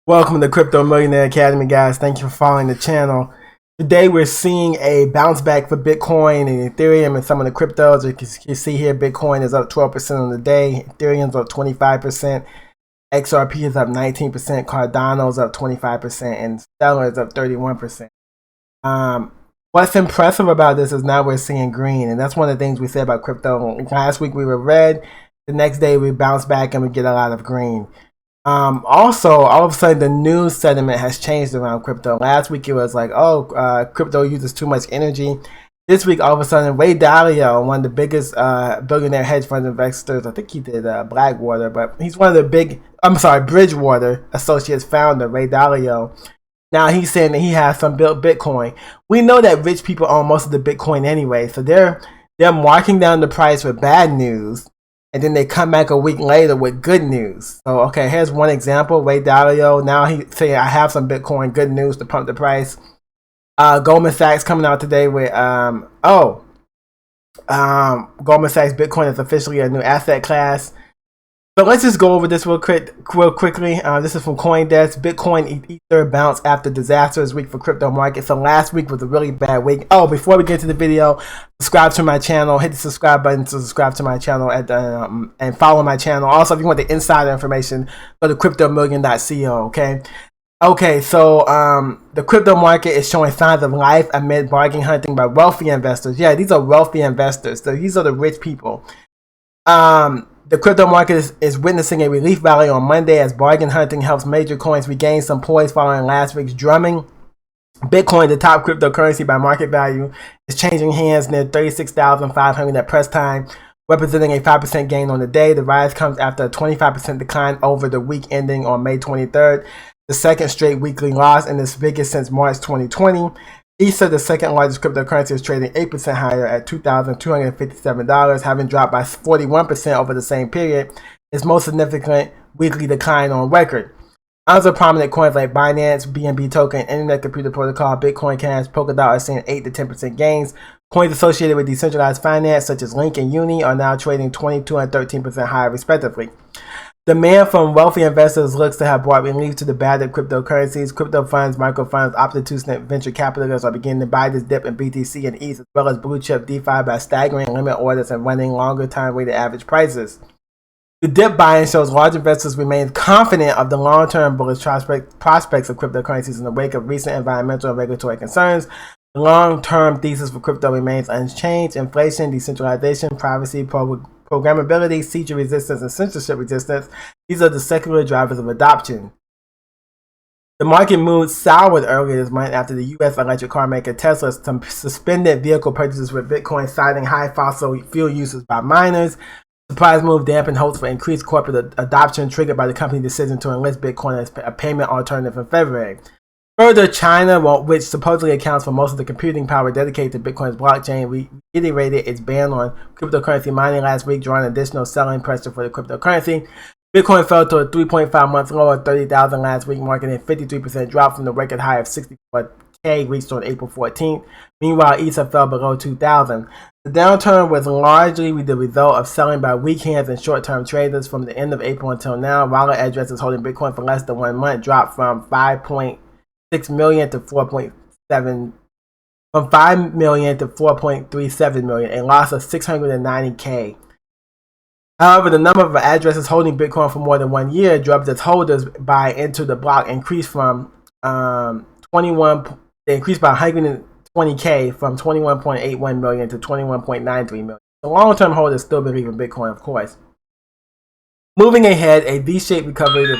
Welcome to Crypto Millionaire Academy, guys. Thank you for following the channel. Today we're seeing a bounce back for Bitcoin and Ethereum and some of the cryptos. You can see here Bitcoin is up 12% on the day, Ethereum's up 25%, XRP is up 19%, Cardano is up 25%, and Stellar is up 31%. What's impressive about this is now we're seeing green, and that's one of the things we said about crypto. Last week we were red, the next day we bounce back and we get a lot of green. Also, all of a sudden, the news sentiment has changed around crypto. Last week, it was like, crypto uses too much energy. This week, all of a sudden, Ray Dalio, one of the biggest billionaire hedge fund investors, I think he did Blackwater, but he's one of the Bridgewater Associates founder, Ray Dalio. Now he's saying that he has some built Bitcoin. We know that rich people own most of the Bitcoin anyway, so they're marking down the price with bad news. And then they come back a week later with good news. So, okay, here's one example. Ray Dalio, now he's saying, I have some Bitcoin, good news to pump the price. Goldman Sachs coming out today with, Goldman Sachs Bitcoin is officially a new asset class. So let's just go over this real quickly. This is from CoinDesk. Bitcoin Ether bounced after disastrous week for crypto market. So last week was a really bad week. Oh, before we get to the video, subscribe to my channel. Hit the subscribe button to subscribe to my channel and follow my channel. Also, if you want the insider information, go to cryptomillion.co. Okay, so the crypto market is showing signs of life amid bargain hunting by wealthy investors. Yeah, these are wealthy investors. So these are the rich people. The crypto market is witnessing a relief rally on Monday as bargain hunting helps major coins regain some poise following last week's drumming. Bitcoin, the top cryptocurrency by market value, is changing hands near 36,500 at press time, representing a 5% gain on the day. The rise comes after a 25% decline over the week ending on May 23rd, the second straight weekly loss and its biggest since March 2020. Ether, the second largest cryptocurrency, is trading 8% higher at $2,257, having dropped by 41% over the same period, its most significant weekly decline on record. Other prominent coins like Binance, BNB token, Internet Computer Protocol, Bitcoin Cash, Polkadot are seeing 8 to 10% gains. Coins associated with decentralized finance, such as Link and Uni, are now trading 22 and 13% higher, respectively. Demand from wealthy investors looks to have brought relief to the battered cryptocurrencies. Crypto funds, micro funds, opportunistic venture capitalists are beginning to buy this dip in BTC and ETH, as well as blue chip DeFi by staggering limit orders and running longer time weighted average prices. The dip buying shows large investors remain confident of the long-term bullish prospects of cryptocurrencies in the wake of recent environmental and regulatory concerns. The long-term thesis for crypto remains unchanged. Inflation, decentralization, privacy, programmability, seizure resistance, and censorship resistance. These are the secular drivers of adoption. The market moved soured earlier this month after the U.S. electric car maker Tesla suspended vehicle purchases with Bitcoin, citing high fossil fuel uses by miners. The surprise move dampened hopes for increased corporate adoption triggered by the company's decision to enlist Bitcoin as a payment alternative in February. Further, China, which supposedly accounts for most of the computing power dedicated to Bitcoin's blockchain, reiterated its ban on cryptocurrency mining last week, drawing additional selling pressure for the cryptocurrency. Bitcoin fell to a 3.5-month low of 30,000 last week, marking a 53% drop from the record high of 64K reached on April 14th. Meanwhile, Ether fell below 2,000. The downturn was largely the result of selling by weak hands and short-term traders from the end of April until now. Wallet addresses holding Bitcoin for less than 1 month dropped from 5.6 million to 4.7 from 5 million to 4.37 million, a loss of 690K. However, the number of addresses holding Bitcoin for more than 1 year dropped as holders buy into the block increased from they increased by 120K from 21.81 million to 21.93 million. The long-term holders still believe in Bitcoin, of course. Moving ahead, a V-shaped recovery to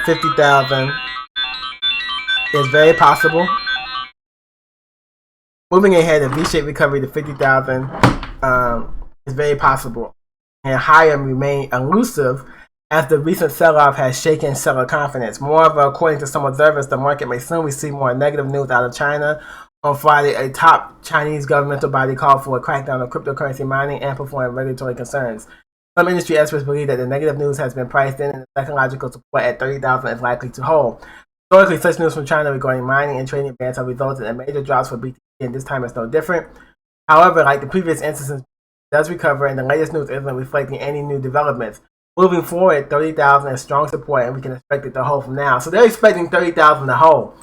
50,000 is very possible. Moving ahead, a V-shaped recovery to 50,000 is very possible, and higher remain elusive as the recent sell-off has shaken seller confidence. Moreover, according to some observers, the market may soon receive more negative news out of China. On Friday, a top Chinese governmental body called for a crackdown on cryptocurrency mining, amplifying regulatory concerns. Some industry experts believe that the negative news has been priced in and the psychological support at 30,000 is likely to hold. Historically, such news from China regarding mining and trading bans have resulted in major drops for BTC, and this time is no different. However, like the previous instances, it does recover, and the latest news isn't reflecting any new developments. moving forward, 30,000 is strong support, and we can expect it to hold from now. So they're expecting 30,000 to hold.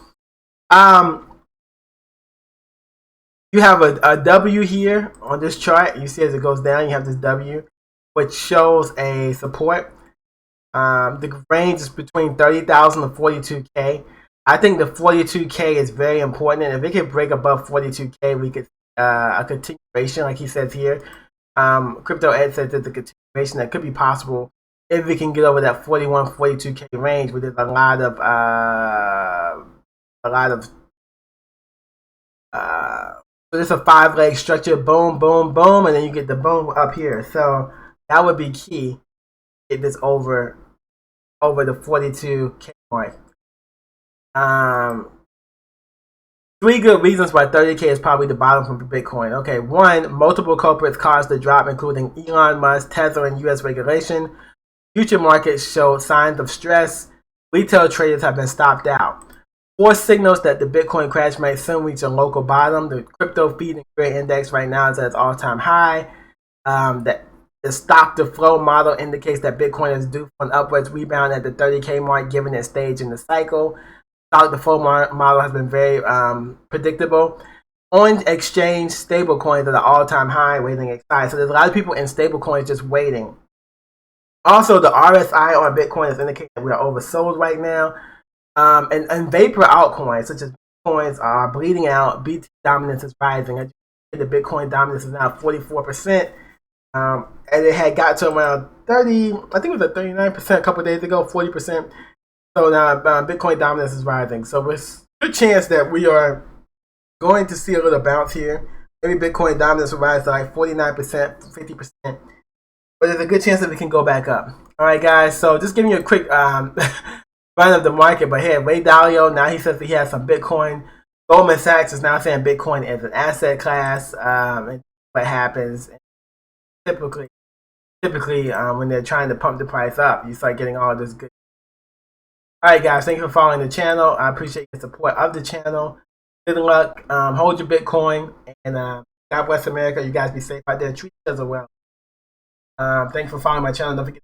You have a W here on this chart. You see as it goes down, you have this W, which shows a support. The range is between 30,000 to 42K. I think the 42K is very important, and if it could break above 42K, we could a continuation, like he says here. Crypto Ed says there's a continuation that could be possible if we can get over that 41, 42K range, where there's a lot of so it's a 5-leg structure, boom, boom, boom, and then you get the boom up here. So that would be key. Get this over the 42K mark. 3 good reasons why 30K is probably the bottom for Bitcoin. Okay, 1, multiple culprits caused the drop, including Elon Musk, Tesla, and U.S. regulation. Future markets show signs of stress. Retail traders have been stopped out. 4 signals that the Bitcoin crash might soon reach a local bottom. The crypto feed and fear index right now is at its all-time high. The stock to flow model indicates that Bitcoin is due for an upwards rebound at the 30K mark, given its stage in the cycle. Stock to flow model has been very predictable. On exchange, stable coins are the all-time high, waiting expiry. So there's a lot of people in stable coins just waiting. Also, the RSI on Bitcoin is indicating that we are oversold right now. And vapor altcoins such as Bitcoins are bleeding out. BT dominance is rising. The Bitcoin dominance is now 44%. And it had got to around 30, I think it was at 39% a couple of days ago, 40%. So now Bitcoin dominance is rising. So there's a good chance that we are going to see a little bounce here. Maybe Bitcoin dominance will rise to like 49%, 50%. But there's a good chance that we can go back up. All right, guys. So just giving you a quick run of the market. But here, Ray Dalio, now he says that he has some Bitcoin. Goldman Sachs is now saying Bitcoin is an asset class. And what happens typically when they're trying to pump the price up, you start getting all this good. All right, guys, thank you for following the channel. I appreciate your support of the channel. Good luck. Hold your Bitcoin, and God bless America. You guys be safe out there. Treat each other well. Thank you for following my channel. Don't forget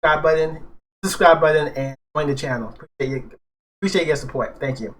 the subscribe button, and join the channel. Appreciate your support. Thank you.